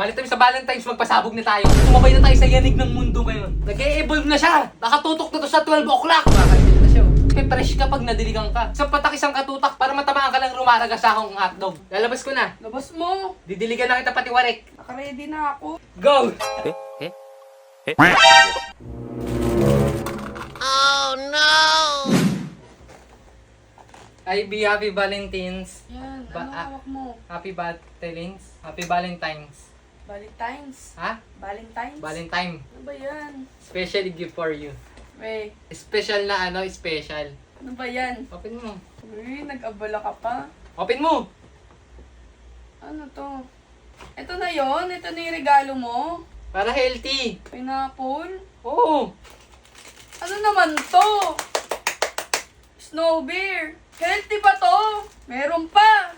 Balik tayo sa Valentine's, magpasabog na tayo. Sumabay na tayo sa yanig ng mundo ngayon. Nag-e-evolve na siya. Nakatutok na to sa 12 o'clock. Makakalipit na siya. Pe-fresh ka pag nadiligang ka. Isang patak, isang katutak para matamaan ka ng rumaragas akong hotdog. Lalabas ko na. Labas mo. Didiligan na kita pati warek. Nakaready na ako. Go! IB, happy Valentines. Yan, Ba- ano hawak mo? Happy Valentines. Happy Valentines. Valentine's. Ha? Valentine's? Valentine. Ano ba yan? Special gift for you. Wey, Special na ano, special. ano ba yan? Open mo. Uy, nag-abala ka pa. Open mo! Ano to? Ito na yon. Ito na yung regalo mo. Para healthy. Pineapple. Oo. Ano naman to? Snow bear. Healthy ba to? Meron pa.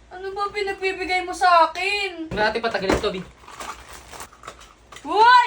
Ano ba pinagbibigay mo sa akin? Huwag natin patagalin to, B. Uy!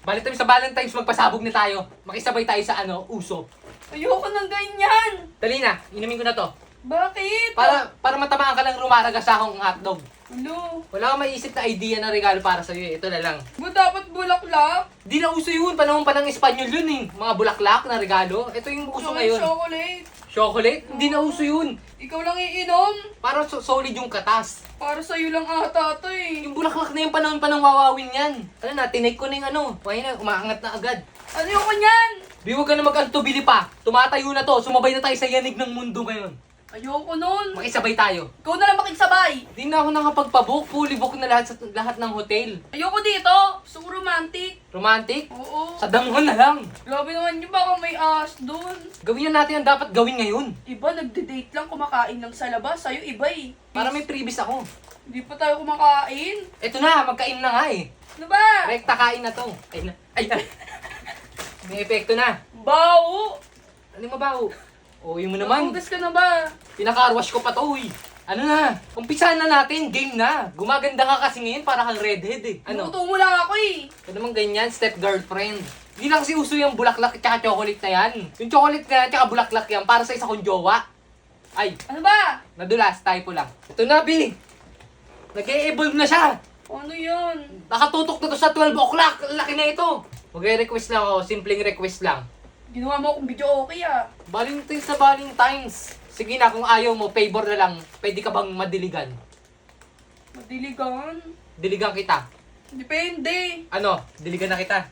Balik tayo sa Valentine's, magpasabog na tayo. Makisabay tayo sa ano, uso. Ayoko ng ganyan. Dali na, inumin ko na to. Bakit? Para matamaan ka ng rumaragas akong hotdog. Ano? Wala kang maisip na idea na regalo para sa'yo eh. Ito na lang. Ba dapat bulaklak? Di na uso yun, panahon pa ng Espanyol yun eh. Mga bulaklak na regalo. Ito yung uso ngayon. Chocolate. Chocolate? Hindi na uso yun. Ikaw lang iinom. Para solid yung katas. Para sa'yo lang ata to eh. Yung bulaklak na yung panahon pa ng wawawin yan. Ano na, tinake ko na yung ano. Kaya na, umaangat na agad. Ayoko niyan. Di huwag ka na mag-antubili pa. Tumatayo na to. Sumabay na tayo sa yanig ng mundo ngayon. Ayoko nun. Makisabay tayo. Ikaw na lang makigsabay. Di na ako nakapagpabook. Fully book na lahat ng hotel. Ayoko dito. Gusto ko romantic. Romantic? Oo. Sa danghon na lang. Grabe naman yun. Baka may ass dun. Gawin na natin ang dapat gawin ngayon. Iba, nagde-date lang, kumakain lang sa labas. Sa'yo, iba eh. Para may previous ako. Hindi pa tayo kumakain. Eto na, magkain na nga eh. Ano ba? Rekta kain na to. Ay na. Ay na. May epekto na. Bao! Ano mo ba? Uwi mo naman. Nagugas ka na ba? Pinakarwash ko pa to uy. Ano na? Umpisahan na natin. Game na. Gumaganda ka kasi ngayon para kang redhead eh. Ano? Luto mo lang ako eh. Ito naman ganyan, step girlfriend. Hindi na kasi uso yung bulaklak at saka chocolate na yan. Yung chocolate na yan at saka bulaklak yan para sa isa kong jowa. Ay, Ano ba? nadulas, typo lang. Ito na, B. Nag-e-evolve na siya. Ano yun? Nakatutok na to sa 12 o'clock. Laki na ito. Mag-request lang ako. Simpleng request lang. Ginawa mo akong video okay ah. Valentine's sa Valentine's. Sige na, kung ayaw mo, favor na lang. Pwede ka bang madiligan? Madiligan? Diligan kita. Depende. Ano? Diligan na kita.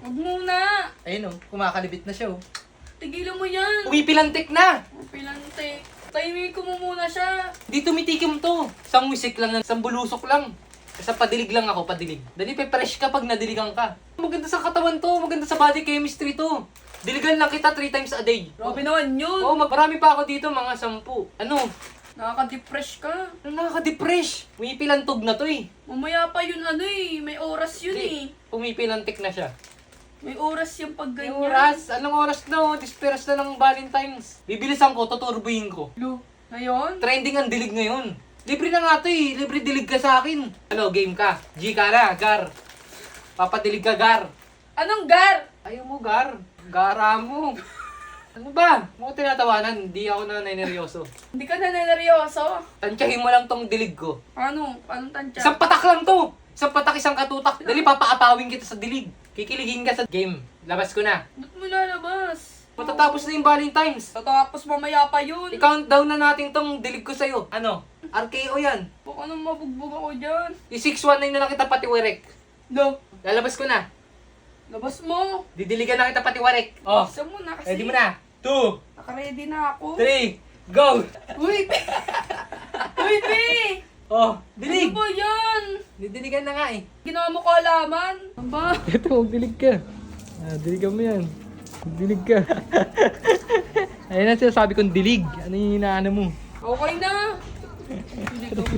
Huwag muna. Ayun oh, kumakalibit na siya oh. Tigilan mo yan. Umipilantik na! Ang pilante. Timing ko mo muna siya. Di tumitikim to. Isang wisik lang, isang bulusok lang. Sa padilig lang ako, padilig. Dali, pe-fresh ka pag nadiligan ka. Maganda sa katawan to, maganda sa body chemistry to. Diligan lang kita 3 times a day. Grabe naman yun. Oo, marami pa ako dito, mga 10. Ano? Nakaka-depress ka. Ano nakaka-depress? Umipilantog na to eh. Mamaya pa yun ano eh. May oras yun eh. Umipilantik na siya. May oras yung pag May ganyan. oras? Anong oras na? Disperas na ng Valentine's. Bibilisan ko, tuturbuhin ko. Lo, ngayon? Trending ang dilig ngayon. Libre na nga to eh. Libre dilig ka sa akin. Ano, game ka? G ka na, Gar. Papadilig ka, Gar. Anong gar? Ayaw mo, Gar. Gara mo. Ano ba? Mo tinatawanan. Hindi ako na neryoso. Hindi ka na naneryoso. Tansyahin mo lang tong dilig ko. Ano? Anong tansya? Isang patak lang to. Isang patak, isang katutak. Dali, papaatawin kita sa dilig. Kikiligin ka sa game. Labas ko na. Ba't mo lalabas? Matatapos na yung Valentine's. Tatapos mamaya pa yun. I-countdown na natin tong dilig ko sa'yo. Ano? RKO yan. Baka nang mabugbog ako dyan. I-619 na lang kita pati werek. Lo, Lalabas ko na. labas mo. Didiligan na kita pati werek. Oh, Isa mo na kasi. ready mo na. 2, Nakaready na ako. 3, go! Uy, Uy, P! Oh, Ano dilig! ba yan? Didiligan na nga eh. Ginawa mo kaalaman. Ano ba? Ito, magdilig ka. Diligan mo yan. Dilig ka. Ayun na sinasabi kong dilig. Ano yung hinaano mo? Okay na. Hindi ko